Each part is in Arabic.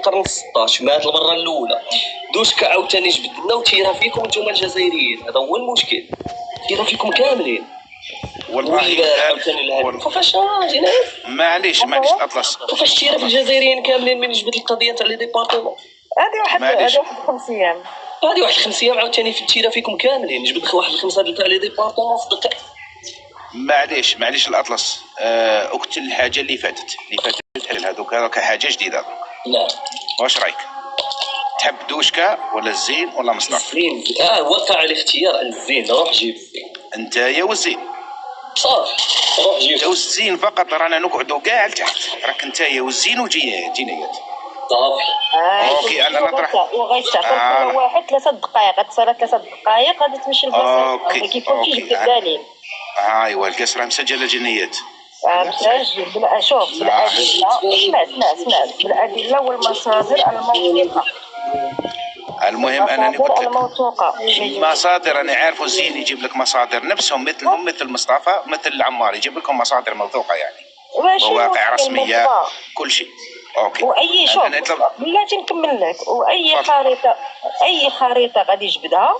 القرن 16 مات المره الاولى. دوشكا عاوتاني جبدنا وتيرا فيكم نتوما الجزائريين، هذا هو المشكل، تيرا فيكم كاملين. والله كيفاش معليش اطلس كيفاش تيرا في الجزائريين كاملين من جبد القضيه تاع لي ديبارتمون. هذه واحد 5 ايام، هذه واحد 5 ايام عاوتاني في التيرا فيكم كاملين نجبد واحد 5 تاع لي ديبارتمون في دقيقه. معليش الاطلس. اكت الحاجه اللي فاتت هذوك راك حاجه جديده. لا واش رايك؟ تحب دوشكا ولا الزين ولا مصطفى؟ الزين. وقع الاختيار على الزين، روح جيب الزين. انت يا والزين صافي روح جيب الزين فقط. رانا نقعدوا كاع لتحت، راك انت يا والزين وجينيات صافي. اوكي انا نطرح وغيستعطيك كل واحد 3 دقائق، غتصلى 3 دقائق غادي تمشي للبلاصه كيكون فيه جبد الدليل. ايوا الكاس راه مسجله جنيات. مسجل شوف بالادله، اسمع بالادله والمصادر الموثوقه. المهم انا قلت الموثوقه مصادر، انا عارف الزين يجيب لك مصادر نفسهم مثل مصطفى مثل العمار، يجيب لكم مصادر موثوقه يعني مواقع رسميه كل شيء. اوكي واي شوف بلاتي نكمل لك، اي خريطه غادي يجبدها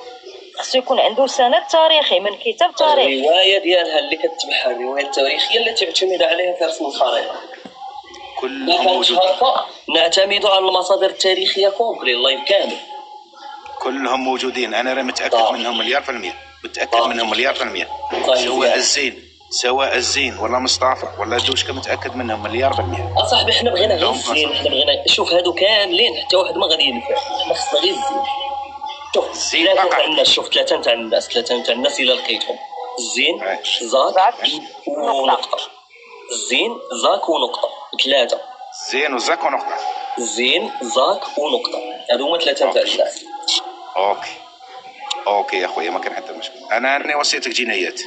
خصو يكون عنده سند تاريخي من كتاب تاريخي. الروايه ديالها اللي كتبعها الروايه التاريخيه التي اعتمد عليها في رسم الخريطه كلهم موجودين. نعتمد على المصادر التاريخيه كومبلي اللايف كامل كلهم موجودين. انا راه متاكد منهم مليار في المية، متاكد منهم مليار في المية. سواء الزين ولا مصطفى ولا دوشكا متاكد منهم مليار في المية. اصاحبي حنا بغينا غير الزين، حنا بغينا شوف هادو كاملين حتى واحد ما غادي ينفع، حنا خصنا غير الزين. شوف ثلاثه تاع الناس، ثلاثه تاع الناس الا لقيتهم: الزين زاك ونقطه. الزين زاك ونقطه، 3. زين وزاك ونقطه. زين زاك ونقطه، هادو هما 3 تاع الناس. اوكي يا خويا، ما كان حتى مشكل. انا وصيتك جنايات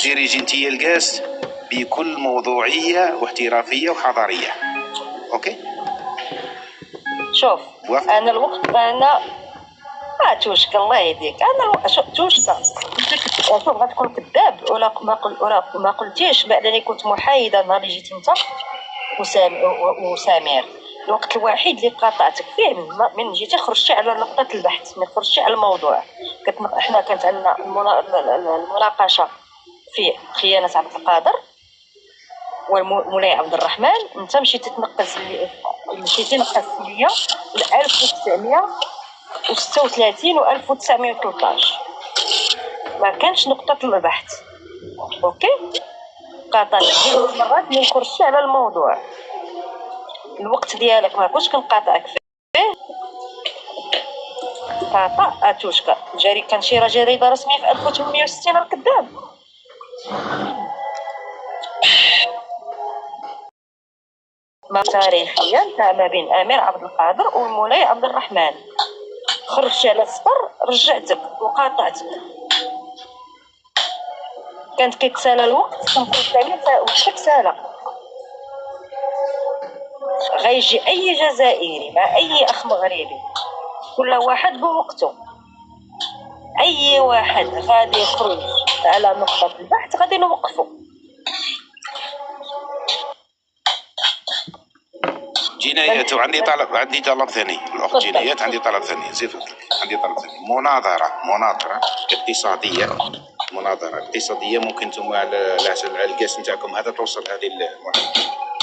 ديري جنتيه القاس بكل موضوعيه واحترافيه وحضاريه. اوكي شوف انا الوقت انا توشك الله يهديك. انا توشك شوف غتكون كذاب ولا ما قلتيش بعدني كنت محايده نهار اللي جيت انت وسمير. الوقت الوحيد اللي قاطعتك فيه من جيتي خرجتي على نقطه البحث، ما خرجتي على الموضوع. احنا كانت عندنا المناقشه في خيانه عبد القادر والمولاي عبد الرحمن. انت مشيتي تنقص ليا 1936 و 1913 ما كانش نقطه البحث. اوكي قاطعتك جوج مرات من خرجتي على الموضوع. الوقت ديالك ما كنتش كنقاطعك فيه. قاطع اتوشكا جاري كان شي جريده رسميه في 1860 الكذاب. ما تاريخيا تاع ما بين امير عبد القادر والمولاي عبد الرحمن. خرجت على السطر رجعتك وقاطعتك. كانت كيتسالى الوقت كنقول لك وقتك سالى. غيجي اي جزائري مع اي اخ مغربي كل واحد بوقته. اي واحد غادي يخرج على نقطه البحث غادي نوقفه. جنايات. وعندي طلب ثاني الاخت جنايات، عندي طلب ثاني زي فضلك. عندي طلب ثاني مناظره اقتصاديه. ممكن انتم على القاس نتاعكم هذا توصل هذه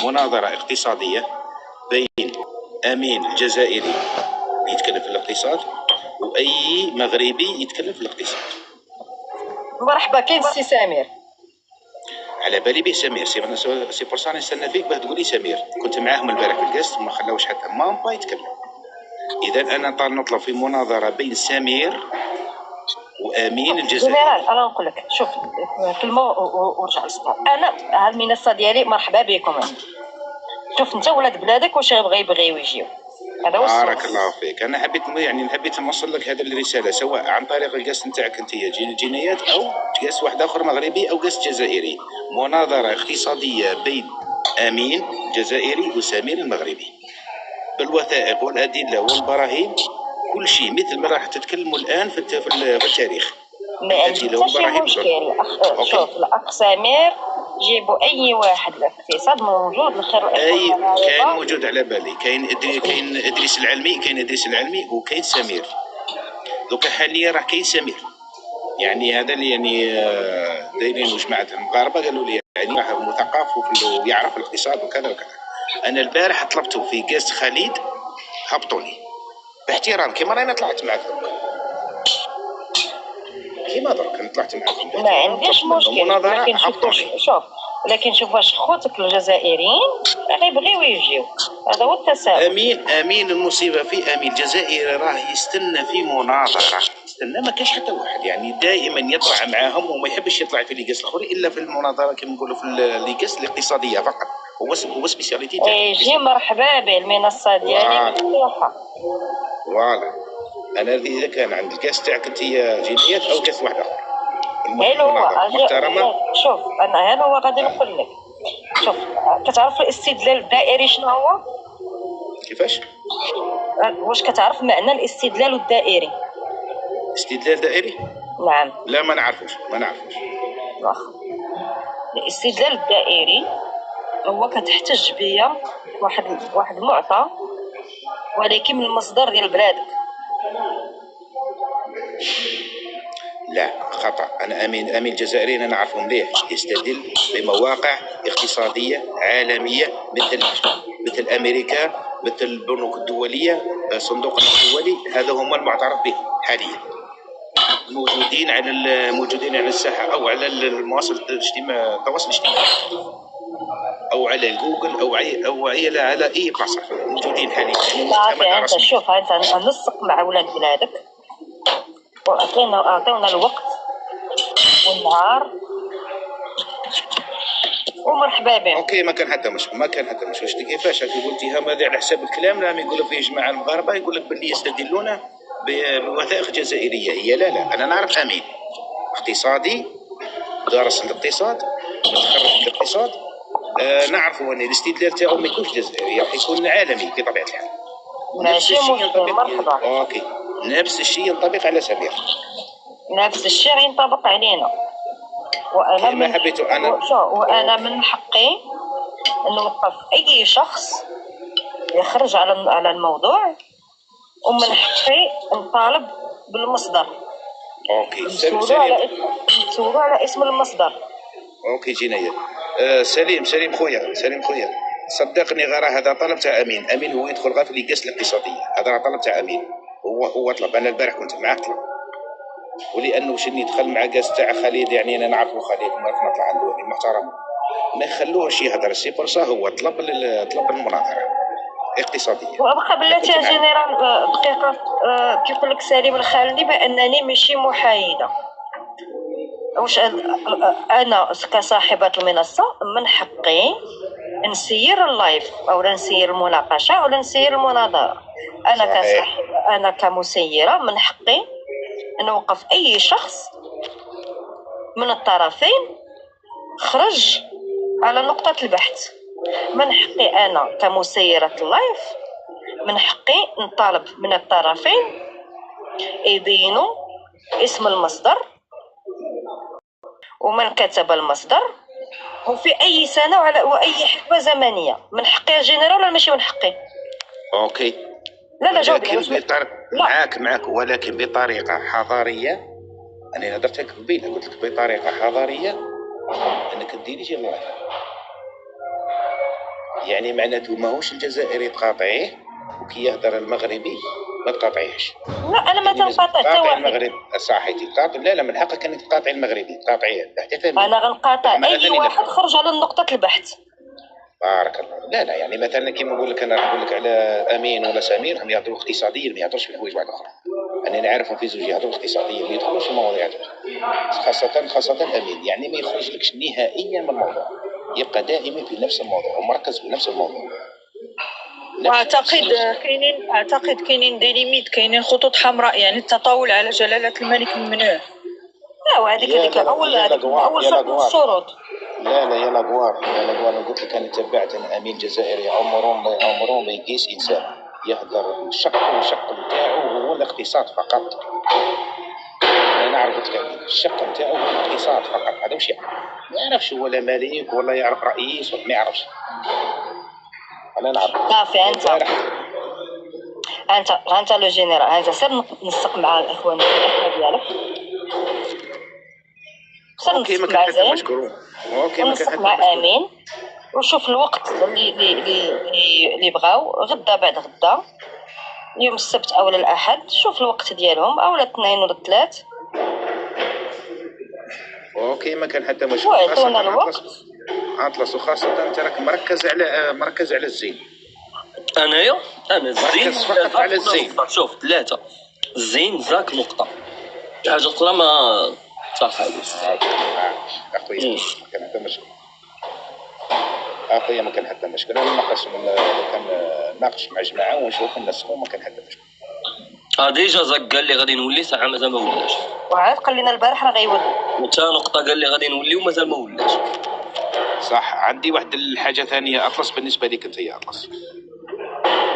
مناظره اقتصاديه بين امين جزائري يتكلم في الاقتصاد واي مغربي يتكلم في الاقتصاد. مرحبا. كاين السي سمير على بالي به سمير سي بورسان نستنى فيك باه تقولي سمير. كنت معاهم البارح في القاس ما خلاوش حتى مامبا يتكلم. اذا انا نطلب في مناظره بين سمير وامين الجزائري. انا نقول لك شوف كلمه ورجع للصدر. انا المنصه ديالي مرحبا بكم. شوف انت ولاد بلادك واش يبغيو يجيو. هذا هو بارك الله فيك. انا حبيت نوصل لك هذه الرساله سواء عن طريق القاس نتاعك انت جنايات او قاس واحد اخر مغربي او قاس جزائري. مناظره اقتصاديه بين امين الجزائري وسمير المغربي بالوثائق والادله والبراهين كل شيء مثل ما راح تتكلموا الان في التاريخ. ما عنديش مشكل. شوف الاخ سمير جيبوا اي واحد الاقتصاد موجود الخير اي كاين موجود على بالي. كاين ادريس العلمي وكاين سمير. دوكا حاليا راه كاين سمير، يعني هذا اللي يعني دايرين جماعه المغاربه قالوا لي يعني راه مثقف ويعرف الاقتصاد وكذا وكذا. انا البارح طلبته في قاس خالد هبطوني باحترام كيما راني طلعت معك درك، كيما درك انا طلعت معك ما عنديش مشكل، لكن شوف ولكن شوف واش خوتك الجزائريين راه يبغيو يجيو، هذا هو التساؤل. امين المصيبه في امين الجزائري راه يستنى في مناظره، يستنى ما كاش حتى واحد، يعني دائما يطلع معاهم وما يحبش يطلع في ليكاس الاخرين الا في المناظره كما نقولوا في ليكاس الاقتصاديه فقط، هو سبيسياليتي تاعو. يجي مرحبا به، المنصه ديالي مفتوحه. فوالا انا اذا كان عند الكاس تاعك انت جنيات او كاس واحد اخر محترمه. شوف انا هو غادي نقول لك، شوف كتعرف الاستدلال الدائري شنو هو؟ كيفاش؟ واش كتعرف معنى الاستدلال الدائري؟ استدلال دائري؟ نعم. لا ما نعرفوش. الاستدلال الدائري هو كتحتج بيا واحد المعطى ولكن من المصدر ديال بلادك. لا خطأ. أنا أمين الجزائري أنا نعرفه مليح، يستدل بمواقع اقتصادية عالمية مثل أمريكا، مثل البنوك الدولية، صندوق الدولي، هذا هم المعترف به حاليا، موجودين على الساحة أو على التواصل الاجتماعي أو على جوجل أو على أي بلاصة موجودين حاليا. أنت شوف أنت نسق مع ولاد بلادك وأعطيونا الوقت والنهار ومرحبا بهم. اوكي ما كان حتى مش واش كيفاش قلتيها ماذا على حساب الكلام راهم يقولوا فيه جماعه المغاربه يقول لك باللي يستدلون بوثائق جزائريه. هي لا انا نعرف امين اقتصادي دارس الاقتصاد متخرج في الاقتصاد، نعرفوا ان الاستدلال تاعو ما يكونش جزائري، راح يكون عالمي بطبيعه الحال. ماشي مشكل مرحبا. اوكي نفس الشيء ينطبق على سمير، نفس الشيء ينطبق علينا. وانا من حقي ان نوقف اي شخص يخرج على الموضوع، ومن حقي نطالب بالمصدر. اوكي نسولو على اسم المصدر. اوكي جينيا. سليم خويا صدقني غير هذا طلب تاع امين هو يدخل غير في ليكاس الاقتصاديه، هذا طلب تاع امين هو طلب. انا البارح كنت معاه طلب، ولانه شني دخل مع كاس تاع خالد، يعني انا نعرفه خالد ما نطلع عنده محترم ما يخلوهش يهضر، سي بورصا هو طلب المناظره اقتصاديه. وابقى بلاتي يا جنرال دقيقه كيقول لك سليم الخالدي بانني ماشي محايده. واش انا كصاحبه المنصه من حقي نسير اللايف او نسير المناقشه او نسير المناظره؟ انا كمسيره من حقي نوقف اي شخص من الطرفين خرج على نقطه البحث. من حقي انا كمسيره اللايف من حقي نطالب من الطرفين يبينوا اسم المصدر ومن كتب المصدر وفي اي سنه واي حقبه زمنيه. من حقي يا جنرال ولا ماشي من حقي؟ اوكي لا جاوب معاك ولكن بطريقه حضاريه. انا هضرت لك قبيله قلت لك بطريقه حضاريه انك ديري شي لايف، يعني معناته ماهوش الجزائري تقاطعيه وكي يهضر المغربي ما تقاطعيهش. لا انا ما تنقاطع حتى واحد. المغرب صحيح تقاطع، لا من حقك انك تقاطعي المغربي تقاطعيه حتى فهمي. انا غنقاطع اي واحد خرج على نقطه البحث. بارك الله. لا يعني مثلا كيما نقول لك انا نقول لك على امين ولا سمير هم يهضروا اقتصاديا ما يهضروش في حوايج واحده اخرى. انا نعرفهم في زوج يهضروا اقتصاديا ما يدخلوش في المواضيع خاصه امين، يعني ما يخرجلكش نهائيا من الموضوع، يبقى دائما في نفس الموضوع ومركز في نفس الموضوع. اعتقد كاينين دي ليميت، كاينين خطوط حمراء، يعني التطاول على جلاله الملك ممنوع. لا وهذيك اول شرط من الشروط. لا يا لاغوار انا قلت لك انا تبعت امين جزائري عمره ما يقيس انسان يهدر الشق نتاعو هو الاقتصاد فقط، ما انا نعرف الشق نتاعو اقتصاد فقط، هذا واش يعرف، ما يعرفش ولا ملك ولا يعرف رئيس ولا ما يعرفش. انا نعرف صافي انت لو جينيرال، انت سير نسق مع الاخوان ديالك، سير اوكي ما نسق مع كان زين، مشكور. اوكي ما ونسق كان مع امين، وشوف الوقت اللي بغاو، غدا بعد غدا، يوم السبت او الاحد، شوف الوقت ديالهم، او الاثنين ولا الثلاث. اوكي ما كان حتى مشكل. وعطونا الوقت. اطلس وخاصة انت راك مركز على الزين. انا الزين مركز فقط على الزين. شوف 3 الزين زاك نقطة، حاجة أخرى ما صافي. اخويا ما كان حتى مشكل، اخويا ما كان حتى مشكل. انا كان ناقش مع جماعة ونشوف الناس ما كان حتى مشكل. ديجا زاك قال لي غادي نولي ساعة مازال ما ولاش، وعاد قال لنا البارح راه غيولي، وتا نقطة قال لي غادي نولي ومازال ما ولاش. صح. عندي واحد الحاجة ثانية أطلس بالنسبة لك أنت يا أطلس.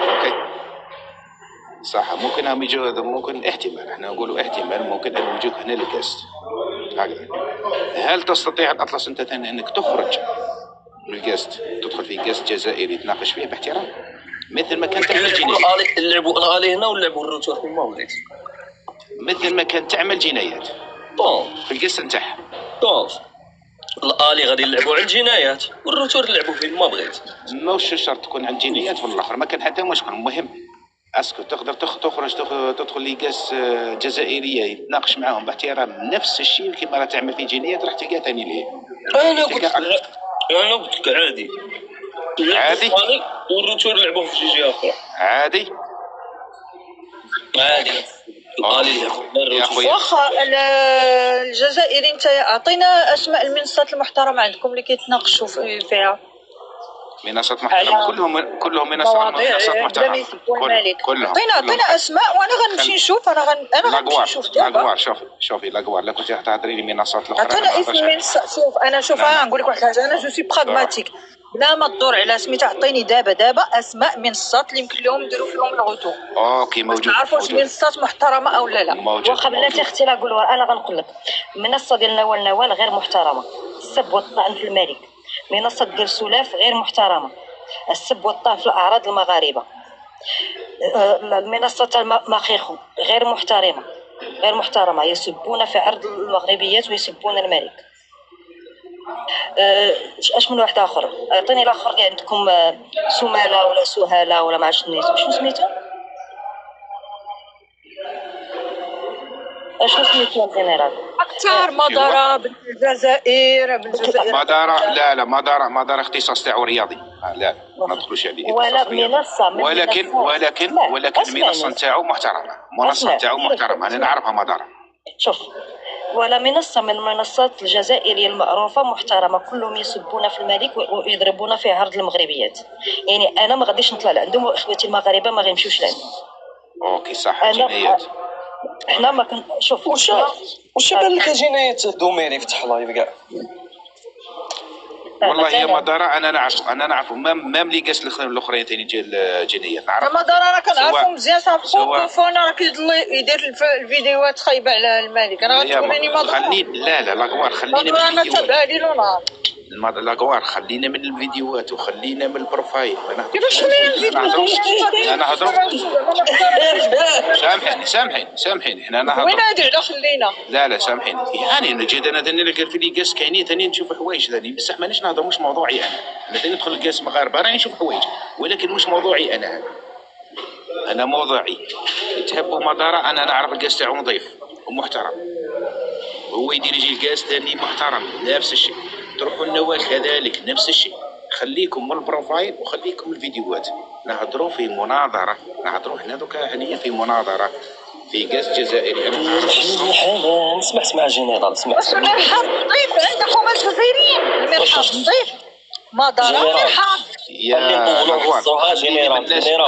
أوكي صح. ممكن احتمال، احنا نقولوا احتمال ممكن أن يجوك هنا الجاست هكذا. هل تستطيع الأطلس أنت ثاني أنك تخرج من الجاست، تدخل في جاست جزائري تناقش فيه باحترام مثل ما كان تعمل جنايات؟ نلعبوا الالي هنا ونلعبوا الروتور في المولد، مثل ما كان تعمل جنايات في الجاست نتاعها. الالي غادي نلعبوا على الجنايات والروتور نلعبوا فين ما بغيت. مش شرط تكون عند جنايات في الاخر، ما كان حتى مشكل. المهم اسكو تقدر تخرج تدخل لقاس جزائريه يتناقش معاهم باحترام، نفس الشيء كما راه تعمل في جنايات راح تلقى ثاني ليه. انا قلت لك عادي والروتور نلعبوه في شي جهه اخرى عادي. يا خويا واخا الجزائري انت اعطينا اسماء المنصات المحترمه عندكم اللي كيتناقشوا فيها. منصات محترمه كلهم منصات محترمه كلهم. عطينا اسماء وانا غنمشي نشوف. انا غنمشي نشوف دابا. شوفي لاكوار، لا كنتي تهضري لي منصات الاخرى. عطينا اسم منصه. شوف نقول لك واحد الحاجه، انا جو سي براغماتيك، بلا ما تدور على سميتها. عطيني دابا اسماء منصات اللي يمكن لهم نديروا فيهم الغوتو. اوكي موجود. نعرفوا واش منصات محترمه او لا. واخا بلاتي اختي لا قولوها، انا غنقول لك. المنصه ديال نوال غير محترمه، السب والطعن في الملك. منصه ديال سلاف غير محترمه، السب والطعن في الاعراض المغاربه. المنصه تاع مخيخو غير محترمه، يسبون في عرض المغربيات ويسبون الملك. اش من واحد اخر؟ عطيني الاخر اللي عندكم، سماله ولا سهاله ولا ما عرفتش شنو سميتو. شنو سميتو الجنرال؟ اكثر مدارة بالجزائر. لا مدارة اختصاص تاعو رياضي. لا ما ندخلوش عليه. ولا منصة ولكن المنصة نتاعو محترمة. انا نعرفها مدارة. شوف، ولا منصة من المنصات الجزائرية المعروفة محترمة، كلهم يسبون في الملك ويضربون في عرض المغربيات. يعني انا ما غاديش نطلع لعندهم، واخوتي المغاربة ما غيمشيوش لعندهم. اوكي صح. جنايات احنا ما كن شوف واش بان لك جنايات دوميري فتح لايف كاع. والله يا مدارة انا نعرف مام لي قاس الاخرين ثاني جنايات نعرف. مدارة انا كنعرفو مزيان، صافي كوفون راه يدير الفيديوهات خايبه على الملك. انا غتقوليني مدارة؟ لا لاكوار خلينا من مدارة. انا تابعها ليل ونهار. لاكوار خلينا من الفيديوهات وخلينا من البروفايل. كيفاش من الفيديوهات؟ انا هضرب. سامحيني احنا انا هضرب. وين هادي على خلينا؟ لا سامحيني يعني نجي انا ثاني لقيت في لي قاس كاينين ثاني نشوف حوايج ثاني، بصح مانيش نهضر مش موضوعي انا ثاني ندخل القاس مغاربه راني نشوف حوايج، ولكن مش موضوعي انا موضوعي يتهبوا مدارة. انا نعرف القاس تاعو نظيف ومحترم، هو يدير يجي القاس ثاني محترم نفس الشيء. تروحوا النوال كذلك نفس الشيء. خليكم من البروفايل وخليكم من الفيديوهات. نهضروا في مناظره، نهضروا حنا دوكا حاليا في مناظره في قاس جزائري. انا نسمع جنرال المرحاض نظيف عندكم الجزائريين. المرحاض نظيف، مدارة مرحاض. يا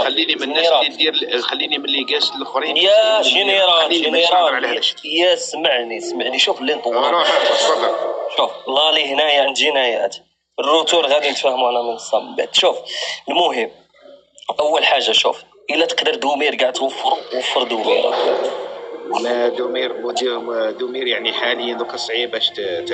خليني من الناس اللي دير، خليني من اللي قاس الاخرين. يا جنرال يا سمعني شوف اللي نطول. شوف الله لي هنايا عند جنايات الروتور غادي نتفاهموا على منصه من بعد. شوف المهم اول حاجه، شوف الا تقدر دومير كاع توفر دومير دومير يعني حاليا دوكا صعيب باش